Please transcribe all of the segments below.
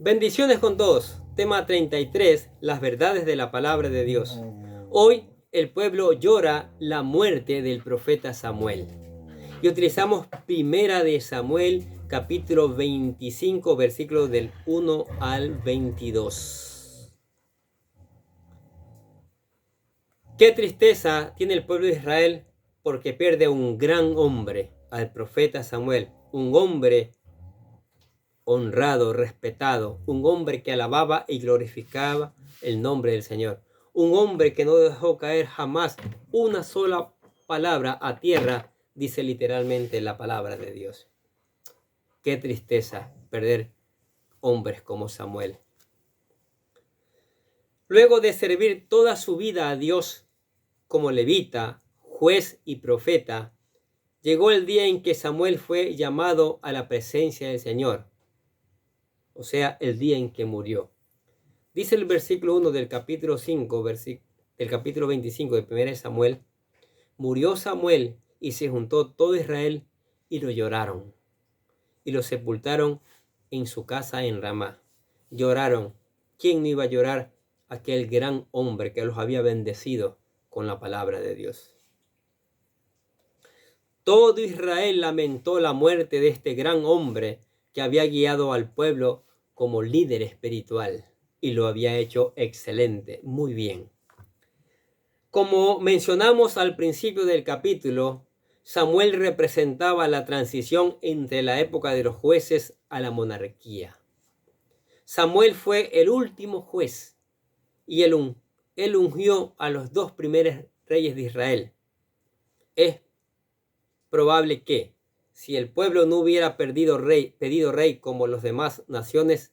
Bendiciones con todos. Tema 33, las verdades de la palabra de Dios. Hoy el pueblo llora la muerte del profeta Samuel. Y utilizamos Primera de Samuel, capítulo 25, versículos del 1 al 22. Qué tristeza tiene el pueblo de Israel porque pierde un gran hombre, al profeta Samuel, un hombre honrado, respetado, un hombre que alababa y glorificaba el nombre del Señor, un hombre que no dejó caer jamás una sola palabra a tierra, dice literalmente la palabra de Dios. Qué tristeza perder hombres como Samuel. Luego de servir toda su vida a Dios como levita, juez y profeta, llegó el día en que Samuel fue llamado a la presencia del Señor, o sea, el día en que murió. Dice el versículo 1 del capítulo 5, del capítulo 25 de 1 Samuel, murió Samuel y se juntó todo Israel y lo lloraron y lo sepultaron en su casa en Ramá. Lloraron. ¿Quién no iba a llorar? Aquel gran hombre que los había bendecido con la palabra de Dios. Todo Israel lamentó la muerte de este gran hombre que había guiado al pueblo como líder espiritual y lo había hecho excelente, muy bien. Como mencionamos al principio del capítulo, Samuel representaba la transición entre la época de los jueces a la monarquía. Samuel fue el último juez y él ungió a los dos primeros reyes de Israel. Es probable que, si el pueblo no hubiera pedido rey como las demás naciones,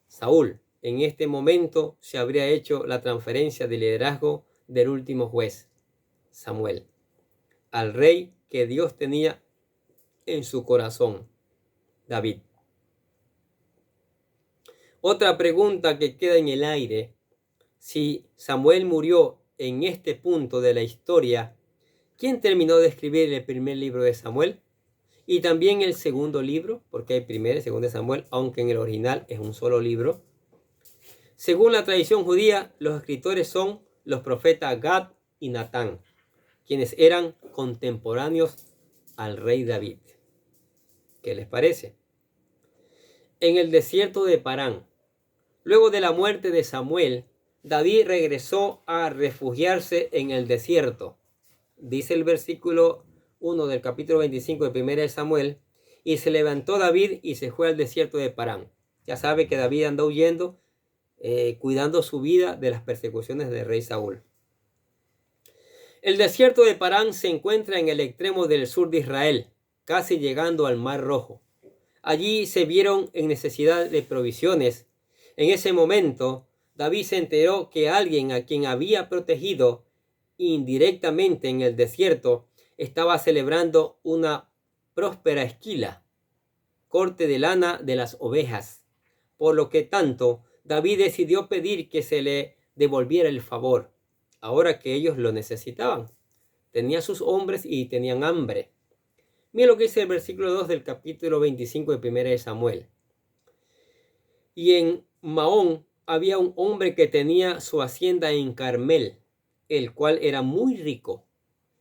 Saúl en este momento se habría hecho la transferencia de liderazgo del último juez, Samuel, al rey que Dios tenía en su corazón, David. Otra pregunta que queda en el aire: si Samuel murió en este punto de la historia, ¿quién terminó de escribir el primer libro de Samuel? Y también el segundo libro, porque hay primero y segundo de Samuel, aunque en el original es un solo libro. Según la tradición judía, los escritores son los profetas Gad y Natán, quienes eran contemporáneos al rey David. ¿Qué les parece? En el desierto de Parán, luego de la muerte de Samuel, David regresó a refugiarse en el desierto. Dice el versículo 1 del capítulo 25 de 1 Samuel, y se levantó David y se fue al desierto de Parán. Ya sabe que David andó huyendo, cuidando su vida de las persecuciones del rey Saúl. El desierto de Parán se encuentra en el extremo del sur de Israel, casi llegando al Mar Rojo. Allí se vieron en necesidad de provisiones. En ese momento, David se enteró que alguien a quien había protegido indirectamente en el desierto estaba celebrando una próspera esquila, corte de lana de las ovejas, por lo que tanto David decidió pedir que se le devolviera el favor, ahora que ellos lo necesitaban. Tenía sus hombres y tenían hambre. Mira lo que dice el versículo 2 del capítulo 25 de 1 Samuel. Y en Maón había un hombre que tenía su hacienda en Carmel, el cual era muy rico,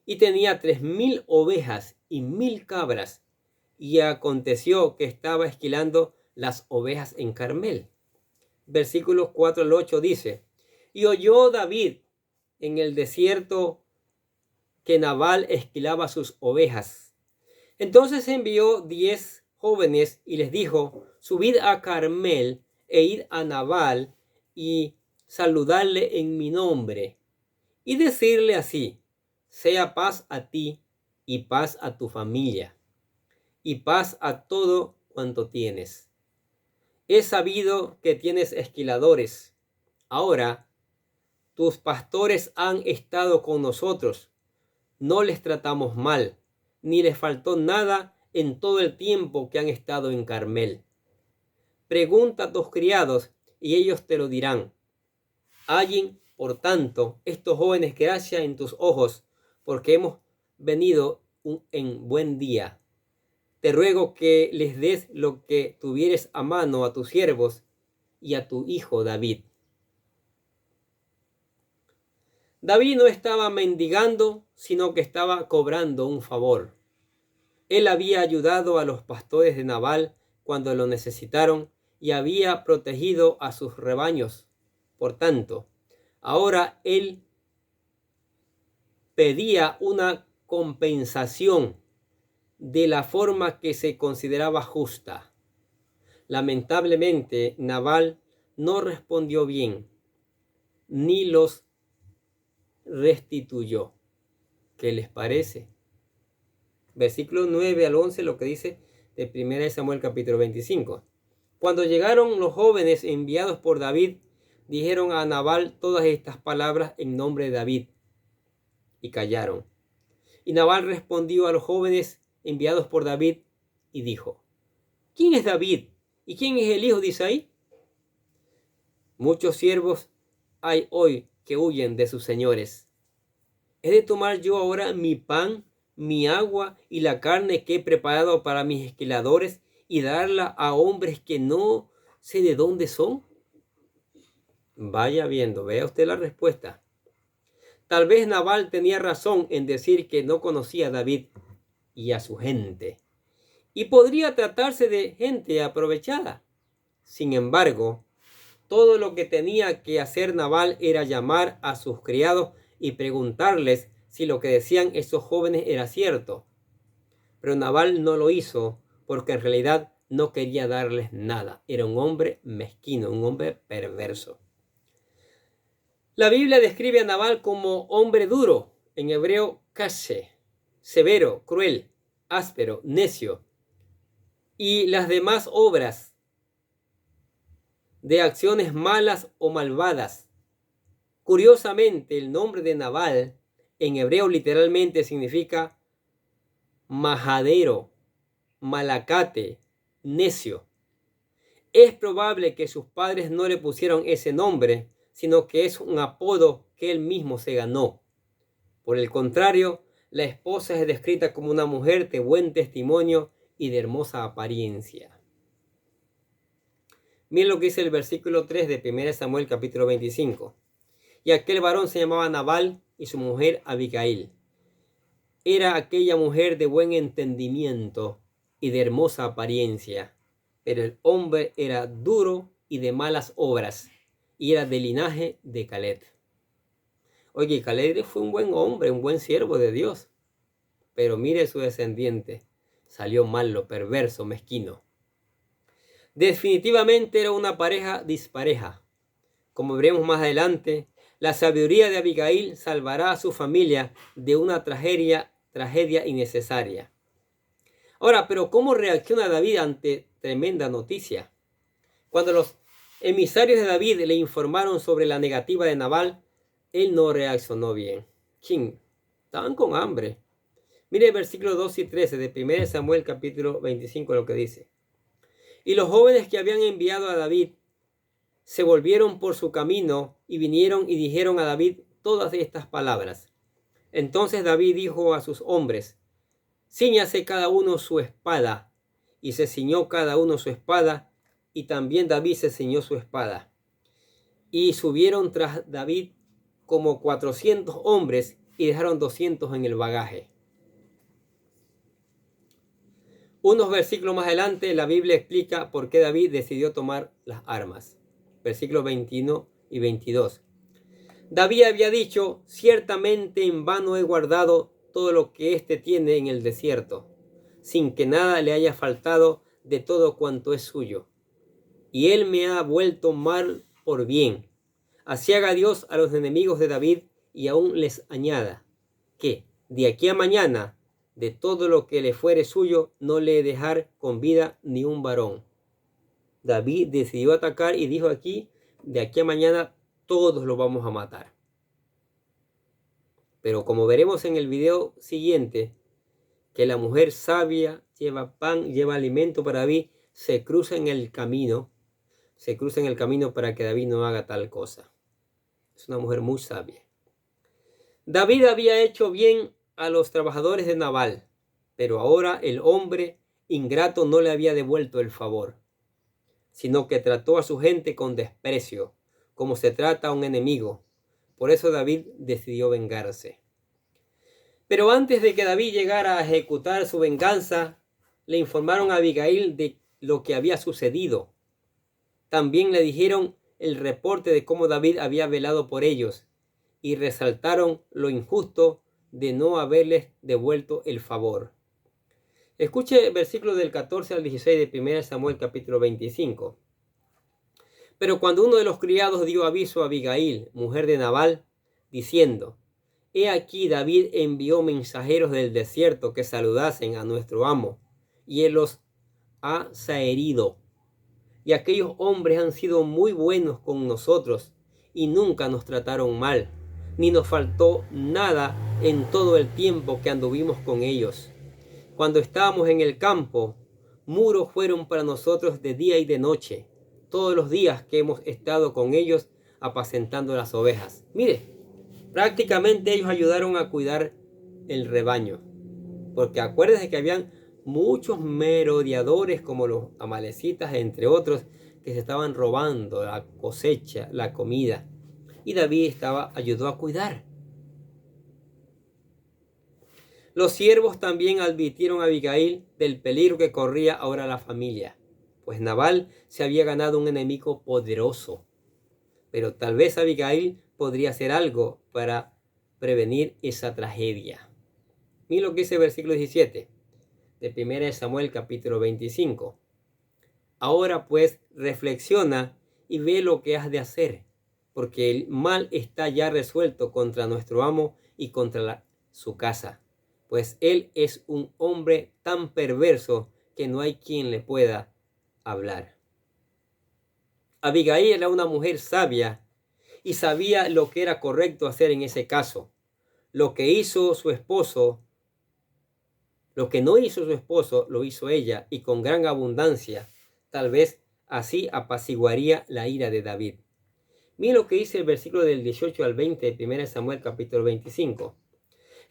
y tenía 3,000 ovejas y 1,000 cabras. Y aconteció que estaba esquilando las ovejas en Carmel. Versículos 4 al 8 dice: y oyó David en el desierto que Nabal esquilaba sus ovejas. Entonces envió 10 jóvenes y les dijo: subid a Carmel e id a Nabal y saludarle en mi nombre, y decirle así: sea paz a ti y paz a tu familia, y paz a todo cuanto tienes. He sabido que tienes esquiladores. Ahora, tus pastores han estado con nosotros. No les tratamos mal, ni les faltó nada en todo el tiempo que han estado en Carmel. Pregunta a tus criados y ellos te lo dirán. Hallen, por tanto, estos jóvenes gracia en tus ojos, porque hemos venido en buen día. te ruego que les des lo que tuvieres a mano a tus siervos y a tu hijo David. David no estaba mendigando, sino que estaba cobrando un favor. Él había ayudado a los pastores de Nabal cuando lo necesitaron y había protegido a sus rebaños. Por tanto, ahora él pedía una compensación de la forma que se consideraba justa. Lamentablemente, Nabal no respondió bien, ni los restituyó. ¿Qué les parece? Versículos 9 al 11, lo que dice de 1 Samuel capítulo 25. Cuando llegaron los jóvenes enviados por David, dijeron a Nabal todas estas palabras en nombre de David, y callaron. Y Nabal respondió a los jóvenes enviados por David y dijo: ¿Quién es David? ¿Y quién es el hijo de Isaí? Muchos siervos hay hoy que huyen de sus señores. ¿He de tomar yo ahora mi pan, mi agua y la carne que he preparado para mis esquiladores y darla a hombres que no sé de dónde son? Vaya viendo, vea usted la respuesta. Tal vez Nabal tenía razón en decir que no conocía a David y a su gente, y podría tratarse de gente aprovechada. Sin embargo, todo lo que tenía que hacer Nabal era llamar a sus criados y preguntarles si lo que decían esos jóvenes era cierto. Pero Nabal no lo hizo porque en realidad no quería darles nada. Era un hombre mezquino, un hombre perverso. La Biblia describe a Nabal como hombre duro, en hebreo kashe, severo, cruel, áspero, necio, y las demás obras de acciones malas o malvadas. Curiosamente, el nombre de Nabal en hebreo literalmente significa majadero, malacate, necio. Es probable que sus padres no le pusieron ese nombre, sino que es un apodo que él mismo se ganó. Por el contrario, la esposa es descrita como una mujer de buen testimonio y de hermosa apariencia. Miren lo que dice el versículo 3 de 1 Samuel capítulo 25. Y aquel varón se llamaba Nabal y su mujer Abigail. Era aquella mujer de buen entendimiento y de hermosa apariencia, pero el hombre era duro y de malas obras, y era del linaje de Caleb. Oye, Caleb fue un buen hombre, un buen siervo de Dios, pero mire su descendiente, salió malo, perverso, mezquino. Definitivamente era una pareja dispareja. Como veremos más adelante, la sabiduría de Abigail salvará a su familia de una tragedia innecesaria. Ahora, pero ¿cómo reacciona David ante tremenda noticia? Cuando los emisarios de David le informaron sobre la negativa de Nabal, él no reaccionó bien. Estaban con hambre. Mire el versículo 2 y 13 de 1 Samuel capítulo 25, lo que dice. Y los jóvenes que habían enviado a David se volvieron por su camino y vinieron y dijeron a David todas estas palabras. Entonces David dijo a sus hombres: Cíñase cada uno su espada. Y se ciñó cada uno su espada, y también David se ciñó su espada. Y subieron tras David como 400 hombres y dejaron 200 en el bagaje. Unos versículos más adelante la Biblia explica por qué David decidió tomar las armas. Versículos 21 y 22. David había dicho: ciertamente en vano he guardado todo lo que éste tiene en el desierto, sin que nada le haya faltado de todo cuanto es suyo. Y él me ha vuelto mal por bien. Así haga Dios a los enemigos de David y aún les añada, que de aquí a mañana, de todo lo que le fuere suyo, no le he dejar con vida ni un varón. David decidió atacar y dijo aquí: de aquí a mañana todos los vamos a matar. Pero como veremos en el video siguiente, que la mujer sabia lleva pan, lleva alimento para David, se cruza en el camino para que David no haga tal cosa. Es una mujer muy sabia. David había hecho bien a los trabajadores de Nabal, pero ahora el hombre ingrato no le había devuelto el favor, sino que trató a su gente con desprecio, como se trata a un enemigo. Por eso David decidió vengarse. Pero antes de que David llegara a ejecutar su venganza, le informaron a Abigail de lo que había sucedido. También le dijeron el reporte de cómo David había velado por ellos y resaltaron lo injusto de no haberles devuelto el favor. Escuche versículos del 14 al 16 de 1 Samuel capítulo 25. Pero cuando uno de los criados dio aviso a Abigail, mujer de Nabal, diciendo: He aquí David envió mensajeros del desierto que saludasen a nuestro amo, y él los ha zaherido. Y aquellos hombres han sido muy buenos con nosotros, y nunca nos trataron mal, ni nos faltó nada en todo el tiempo que anduvimos con ellos. Cuando estábamos en el campo, muros fueron para nosotros de día y de noche, todos los días que hemos estado con ellos apacentando las ovejas. Mire, prácticamente ellos ayudaron a cuidar el rebaño, porque acuérdense que habían muchos merodeadores como los amalecitas, entre otros, que se estaban robando la cosecha, la comida, y David ayudó a cuidar. Los siervos también advirtieron a Abigail del peligro que corría ahora la familia, pues Nabal se había ganado un enemigo poderoso. Pero tal vez Abigail podría hacer algo para prevenir esa tragedia. Mira lo que dice el versículo 17 de 1 Samuel capítulo 25. Ahora pues reflexiona y ve lo que has de hacer, porque el mal está ya resuelto contra nuestro amo y contra su casa, pues él es un hombre tan perverso que no hay quien le pueda hablar. Abigail era una mujer sabia y sabía lo que era correcto hacer en ese caso. Lo que hizo su esposo, lo que no hizo su esposo, lo hizo ella, y con gran abundancia. Tal vez así apaciguaría la ira de David. Mira lo que dice el versículo del 18 al 20 de 1 Samuel capítulo 25.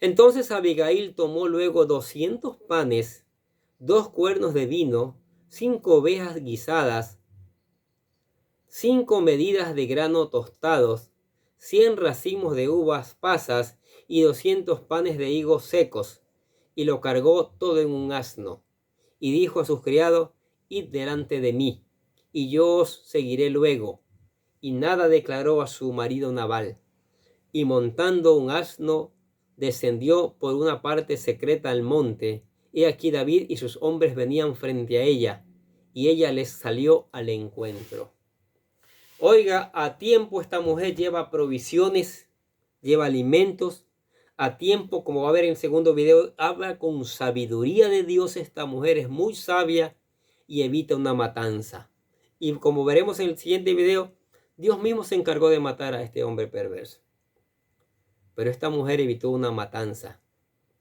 Entonces Abigail tomó luego 200 panes, 2 cuernos de vino, 5 ovejas guisadas, 5 medidas de grano tostados, 100 racimos de uvas pasas y 200 panes de higos secos, y lo cargó todo en un asno. Y dijo a sus criados: Id delante de mí, y yo os seguiré luego. Y nada declaró a su marido Nabal. Y montando un asno, descendió por una parte secreta al monte. He aquí David y sus hombres venían frente a ella, y ella les salió al encuentro. Oiga, a tiempo esta mujer lleva provisiones, lleva alimentos. A tiempo, como va a ver en el segundo video, habla con sabiduría de Dios. Esta mujer es muy sabia y evita una matanza. Y como veremos en el siguiente video, Dios mismo se encargó de matar a este hombre perverso. Pero esta mujer evitó una matanza,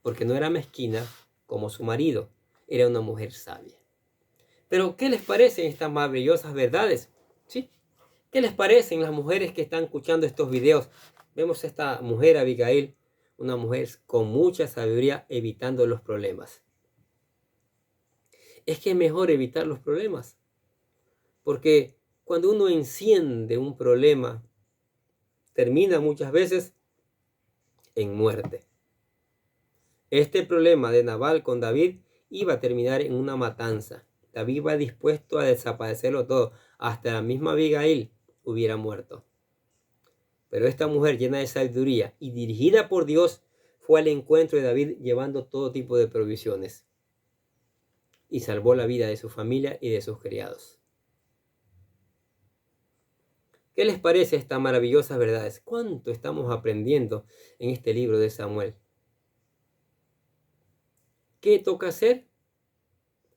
porque no era mezquina como su marido, era una mujer sabia. Pero, ¿qué les parecen estas maravillosas verdades? ¿Sí? ¿Qué les parecen las mujeres que están escuchando estos videos? Vemos a esta mujer, Abigail, una mujer con mucha sabiduría evitando los problemas. Es que es mejor evitar los problemas, porque cuando uno enciende un problema, termina muchas veces en muerte. Este problema de Nabal con David iba a terminar en una matanza. David iba dispuesto a desaparecerlo todo, hasta la misma Abigail hubiera muerto. Pero esta mujer llena de sabiduría y dirigida por Dios fue al encuentro de David llevando todo tipo de provisiones y salvó la vida de su familia y de sus criados. ¿Qué les parece estas maravillosas verdades? ¿Cuánto estamos aprendiendo en este libro de Samuel? ¿Qué toca hacer?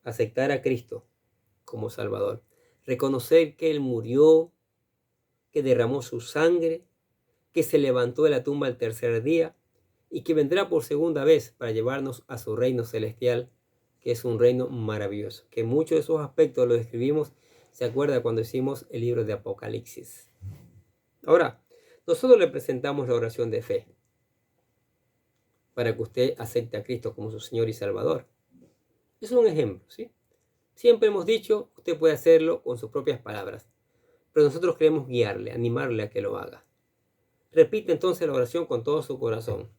Aceptar a Cristo como Salvador. Reconocer que Él murió, que derramó su sangre, que se levantó de la tumba el tercer día y que vendrá por segunda vez para llevarnos a su reino celestial, que es un reino maravilloso. Que muchos de esos aspectos los describimos, se acuerda cuando hicimos el libro de Apocalipsis. Ahora, nosotros le presentamos la oración de fe para que usted acepte a Cristo como su Señor y Salvador. Es un ejemplo, ¿sí? Siempre hemos dicho, usted puede hacerlo con sus propias palabras, pero nosotros queremos guiarle, animarle a que lo haga. Repite entonces la oración con todo su corazón.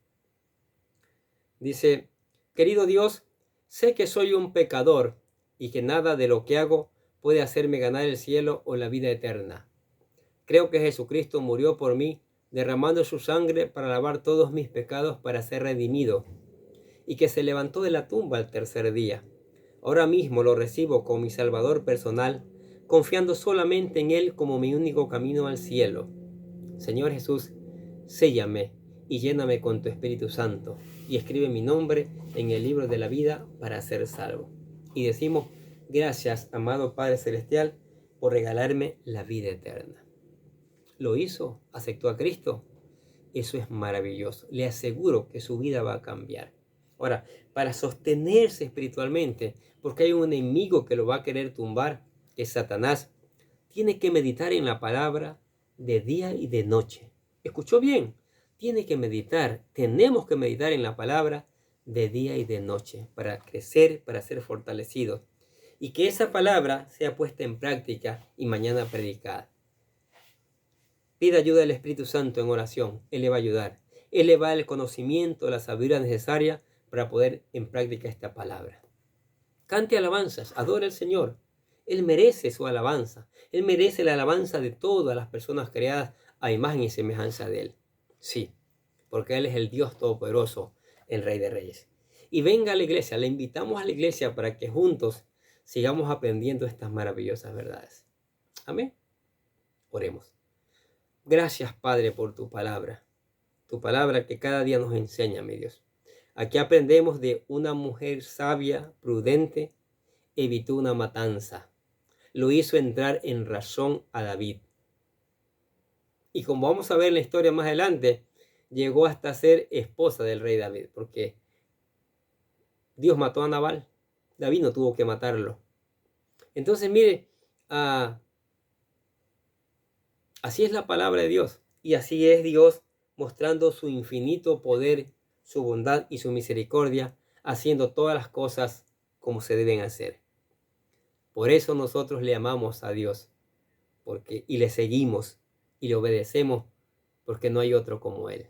Dice, querido Dios, sé que soy un pecador y que nada de lo que hago puede hacerme ganar el cielo o la vida eterna. Creo que Jesucristo murió por mí, derramando su sangre para lavar todos mis pecados para ser redimido, y que se levantó de la tumba al tercer día. Ahora mismo lo recibo como mi Salvador personal, confiando solamente en Él como mi único camino al cielo. Señor Jesús, séllame y lléname con tu Espíritu Santo, y escribe mi nombre en el libro de la vida para ser salvo. Y decimos, gracias, amado Padre Celestial, por regalarme la vida eterna. Lo hizo, aceptó a Cristo. Eso es maravilloso. Le aseguro que su vida va a cambiar. Ahora, para sostenerse espiritualmente, porque hay un enemigo que lo va a querer tumbar, que es Satanás, tiene que meditar en la palabra de día y de noche. ¿Escuchó bien? Tiene que meditar, tenemos que meditar en la palabra de día y de noche para crecer, para ser fortalecidos. Y que esa palabra sea puesta en práctica y mañana predicada. Pida ayuda del Espíritu Santo en oración. Él le va a ayudar. Él le va a dar el conocimiento, la sabiduría necesaria para poner en práctica esta palabra. Cante alabanzas, adore al Señor. Él merece su alabanza. Él merece la alabanza de todas las personas creadas a imagen y semejanza de Él. Sí, porque Él es el Dios Todopoderoso, el Rey de Reyes. Y venga a la iglesia, le invitamos a la iglesia para que juntos sigamos aprendiendo estas maravillosas verdades. Amén. Oremos. Gracias, Padre, por tu palabra que cada día nos enseña, mi Dios. Aquí aprendemos de una mujer sabia, prudente, evitó una matanza. Lo hizo entrar en razón a David. Y como vamos a ver en la historia más adelante, llegó hasta ser esposa del rey David, porque Dios mató a Nabal. David no tuvo que matarlo. Entonces, mire, así es la palabra de Dios. Y así es Dios mostrando su infinito poder, su bondad y su misericordia, haciendo todas las cosas como se deben hacer. Por eso nosotros le amamos a Dios, y le seguimos y le obedecemos, porque no hay otro como Él.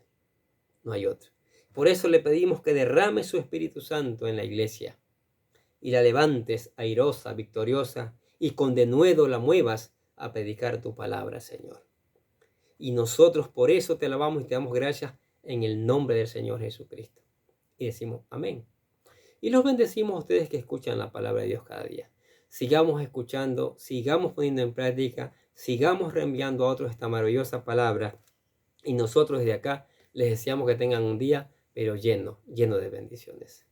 No hay otro. Por eso le pedimos que derrame su Espíritu Santo en la iglesia y la levantes airosa, victoriosa, y con denuedo la muevas a predicar tu palabra, Señor. Y nosotros por eso te alabamos y te damos gracias en el nombre del Señor Jesucristo. Y decimos amén. Y los bendecimos a ustedes que escuchan la palabra de Dios cada día. Sigamos escuchando, sigamos poniendo en práctica, sigamos reenviando a otros esta maravillosa palabra. Y nosotros desde acá les deseamos que tengan un día, pero lleno de bendiciones.